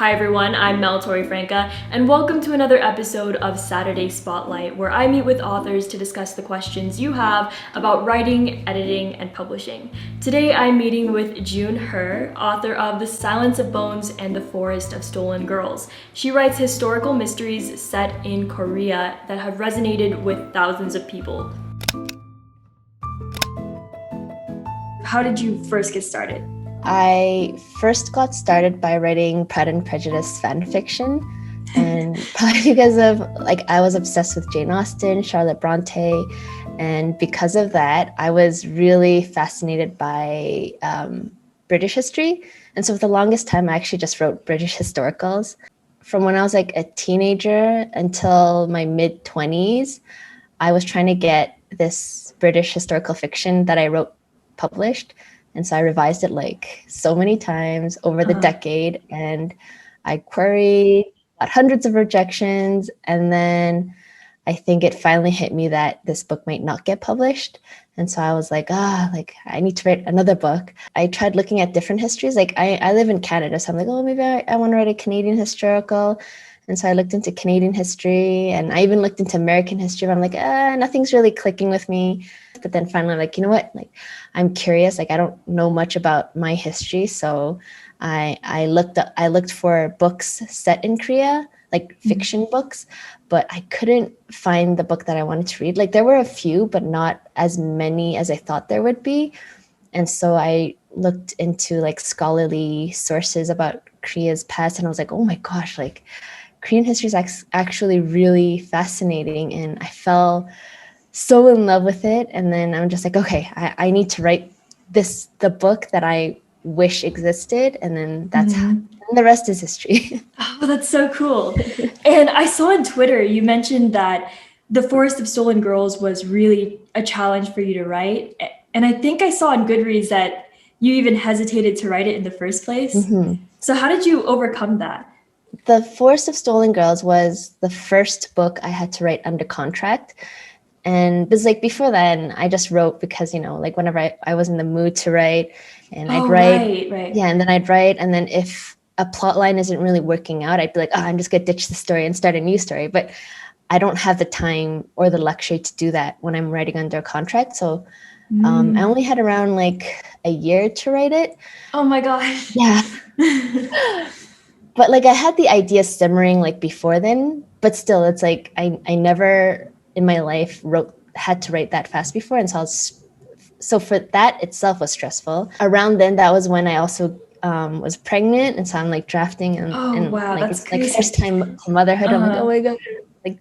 Hi everyone, I'm Mel Torrefranca, and welcome to another episode of Saturday Spotlight, where I meet with authors to discuss the questions you have about writing, editing, and publishing. Today I'm meeting with June Hur, author of The Silence of Bones and The Forest of Stolen Girls. She writes historical mysteries set in Korea that have resonated with thousands of people. How did you first get started? I first got started by writing Pride and Prejudice fan fiction, and probably because of I was obsessed with Jane Austen, Charlotte Bronte, and because of that, I was really fascinated by British history. And so for the longest time, I actually just wrote British historicals. From when I was like a teenager until my mid-20s, I was trying to get this British historical fiction that I wrote published. And so I revised it like so many times over the decade, and I queried, got hundreds of rejections, and then I think it finally hit me that this book might not get published. And so I was like, I need to write another book. I tried looking at different histories. I live in Canada, so I'm like, maybe I want to write a Canadian historical. And so I looked into Canadian history, and I even looked into American history, but I'm like, nothing's really clicking with me. But then finally, I'm like, you know what? I'm curious. I don't know much about my history, so I looked for books set in Korea, fiction books, but I couldn't find the book that I wanted to read. There were a few, but not as many as I thought there would be. And so I looked into scholarly sources about Korea's past, and I was like, oh my gosh, Korean history is actually really fascinating, and I fell so in love with it. And then I'm just like, okay, I need to write the book that I wish existed, and then and the rest is history. Oh, that's so cool. And I saw on Twitter you mentioned that The Forest of Stolen Girls was really a challenge for you to write. And I think I saw on Goodreads that you even hesitated to write it in the first place. So how did you overcome that? The Forest of Stolen Girls was the first book I had to write under contract. And because before then, I just wrote because, whenever I was in the mood to write, and I'd write. Right. Yeah, and then I'd write. And then if a plot line isn't really working out, I'd be like, I'm just going to ditch the story and start a new story. But I don't have the time or the luxury to do that when I'm writing under a contract. So I only had around a year to write it. Oh my gosh. Yeah. But I had the idea simmering before then, but still it's I never in my life had to write that fast before. And so for that itself was stressful. Around then, that was when I also was pregnant. And so I'm drafting and wow, that's it's crazy. First time motherhood. I'm like, oh my God,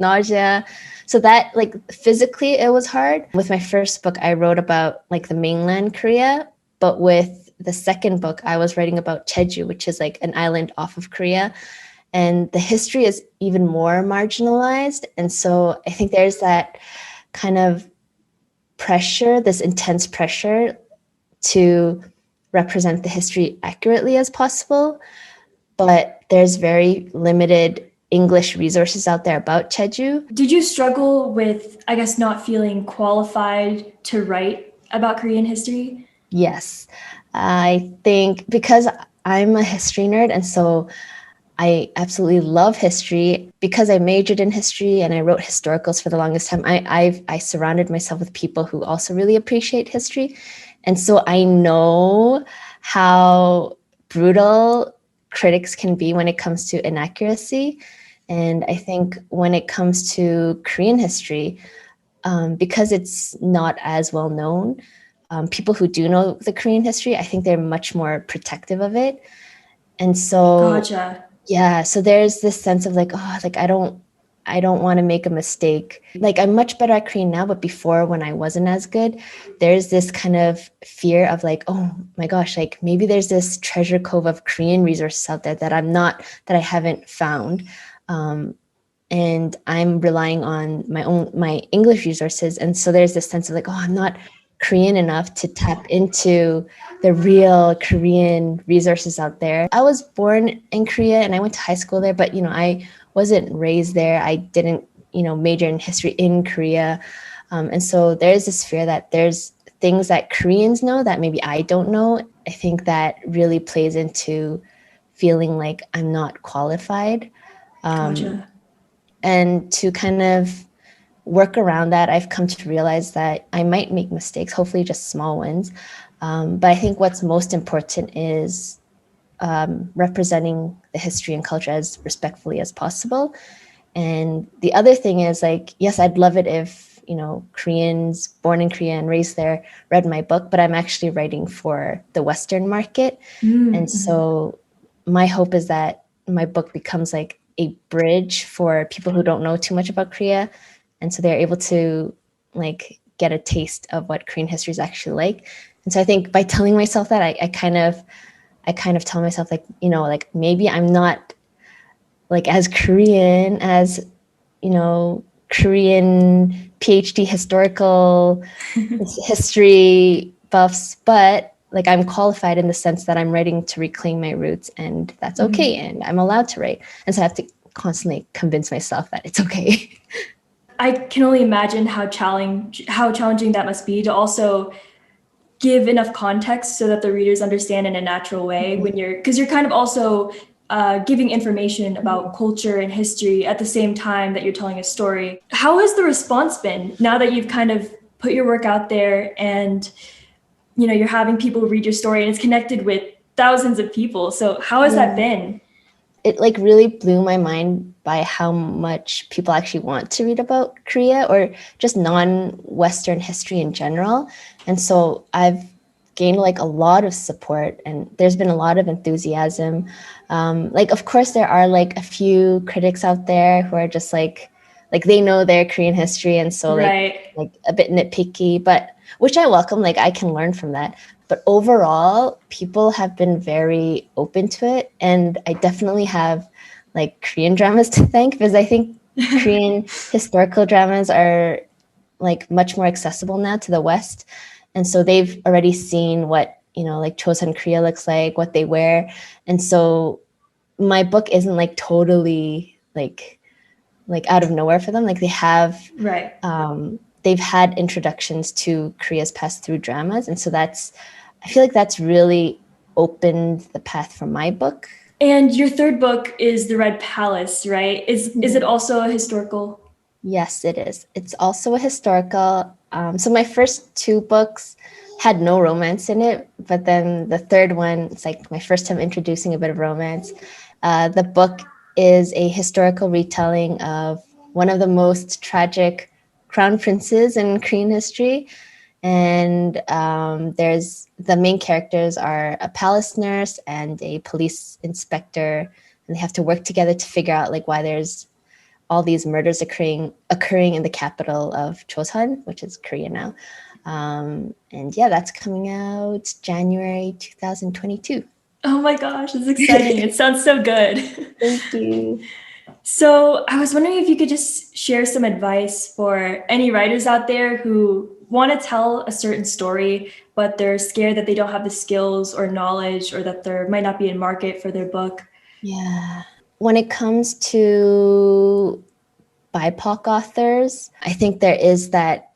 nausea. So that physically it was hard. With my first book, I wrote about the mainland Korea, but with the second book, I was writing about Jeju, which is an island off of Korea. And the history is even more marginalized. And so I think there's that kind of pressure, this intense pressure to represent the history accurately as possible. But there's very limited English resources out there about Jeju. Did you struggle with, I guess, not feeling qualified to write about Korean history? Yes. I think because I'm a history nerd, and so I absolutely love history. Because I majored in history and I wrote historicals for the longest time, I surrounded myself with people who also really appreciate history. And so I know how brutal critics can be when it comes to inaccuracy. And I think when it comes to Korean history, because it's not as well known, people who do know the Korean history, I think they're much more protective of it. And so, Gotcha. Yeah, so there's this sense of I don't want to make a mistake. I'm much better at Korean now, but before, when I wasn't as good, there's this kind of fear of oh my gosh, maybe there's this treasure trove of Korean resources out there that I haven't found. And I'm relying on my English resources. And so there's this sense of I'm not Korean enough to tap into the real Korean resources out there. I was born in Korea and I went to high school there, but I wasn't raised there. I didn't major in history in Korea. And so there's this fear that there's things that Koreans know that maybe I don't know. I think that really plays into feeling like I'm not qualified. Gotcha. And to kind of work around that, I've come to realize that I might make mistakes, hopefully just small ones. But I think what's most important is representing the history and culture as respectfully as possible. And the other thing is, like, yes, I'd love it if, Koreans born in Korea and raised there read my book, but I'm actually writing for the Western market. And Mm-hmm. so my hope is that my book becomes like a bridge for people who don't know too much about Korea. And so they're able to like get a taste of what Korean history is actually like. And so I think by telling myself that, I kind of tell myself, like, like maybe I'm not like as Korean as, Korean PhD historical history buffs, but like I'm qualified in the sense that I'm writing to reclaim my roots, and that's okay, and I'm allowed to write. And so I have to constantly convince myself that it's okay. I can only imagine how challenging that must be to also give enough context so that the readers understand in a natural way when because you're kind of also giving information about culture and history at the same time that you're telling a story. How has the response been now that you've kind of put your work out there and you're having people read your story and it's connected with thousands of people? So how has that Yeah. been? It like really blew my mind by how much people actually want to read about Korea or just non-Western history in general. And so I've gained like a lot of support, and there's been a lot of enthusiasm. Like, of course, there are like a few critics out there who are just like they know their Korean history, and so Right. like a bit nitpicky, but which I welcome. Like, I can learn from that. But overall, people have been very open to it. And I definitely have like Korean dramas to thank, because I think Korean historical dramas are like much more accessible now to the West. And so they've already seen what, like Joseon Korea looks like, what they wear. And so my book isn't like totally like out of nowhere for them. Like Right. they've had introductions to Korea's past through dramas. And so I feel like that's really opened the path for my book. And your third book is The Red Palace, right? Is it also a historical? Yes, it is. It's also a historical. So my first two books had no romance in it, but then the third one, it's like my first time introducing a bit of romance. The book is a historical retelling of one of the most tragic crown princes in Korean history. And there's the main characters are a palace nurse and a police inspector, and they have to work together to figure out like why there's all these murders occurring in the capital of Joseon, which is Korea now. And yeah, that's coming out January 2022. Oh my gosh, it's exciting. It sounds so good. Thank you. So, I was wondering if you could just share some advice for any writers out there who want to tell a certain story, but they're scared that they don't have the skills or knowledge or that there might not be a market for their book. Yeah. When it comes to BIPOC authors, I think there is that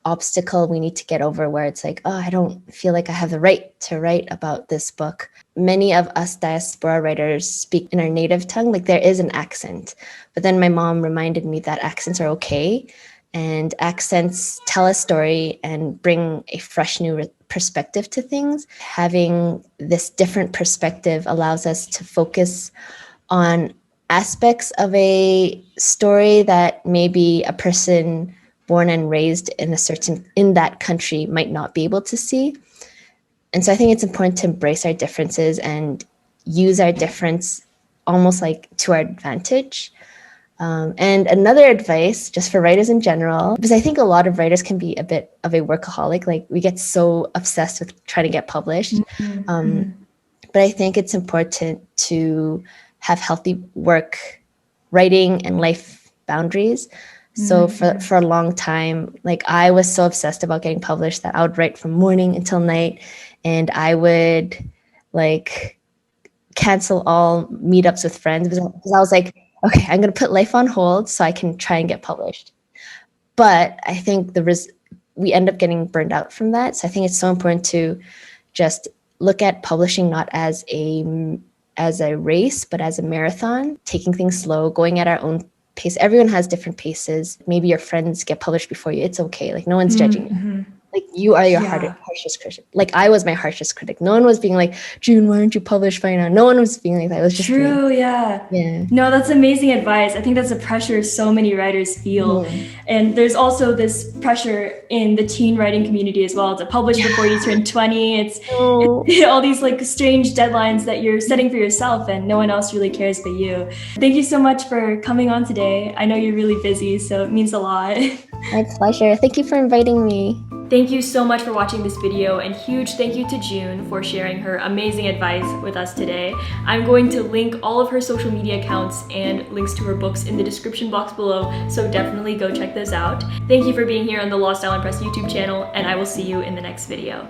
obstacle we need to get over where it's like, oh, I don't feel like I have the right to write about this book. Many of us diaspora writers speak in our native tongue, like there is an accent. But then my mom reminded me that accents are okay, and accents tell a story and bring a fresh new perspective to things. Having this different perspective allows us to focus on aspects of a story that maybe a person born and raised in that country might not be able to see. And so I think it's important to embrace our differences and use our difference almost like to our advantage. And another advice, just for writers in general, because I think a lot of writers can be a bit of a workaholic. Like we get so obsessed with trying to get published. Mm-hmm. But I think it's important to have healthy work, writing, and life boundaries. So for a long time, like I was so obsessed about getting published that I would write from morning until night, and I would like cancel all meetups with friends because I was like, okay, I'm gonna put life on hold so I can try and get published. But I think we end up getting burned out from that. So I think it's so important to just look at publishing not as a as a race, but as a marathon, taking things slow, going at our own pace. Everyone has different paces. Maybe your friends get published before you. It's okay. Like no one's judging you. Like you are your harshest critic. Like I was my harshest critic. No one was being like, June, why aren't you published by now? No one was being like that. It was just True, me. yeah. Yeah. No, that's amazing advice. I think that's a pressure so many writers feel. And there's also this pressure in the teen writing community as well to publish before you turn 20. It's all these like strange deadlines that you're setting for yourself and no one else really cares but you. Thank you so much for coming on today. I know you're really busy, so it means a lot. My pleasure. Thank you for inviting me. Thank you so much for watching this video, and huge thank you to June for sharing her amazing advice with us today. I'm going to link all of her social media accounts and links to her books in the description box below, so definitely go check those out. Thank you for being here on the Lost Island Press YouTube channel, and I will see you in the next video.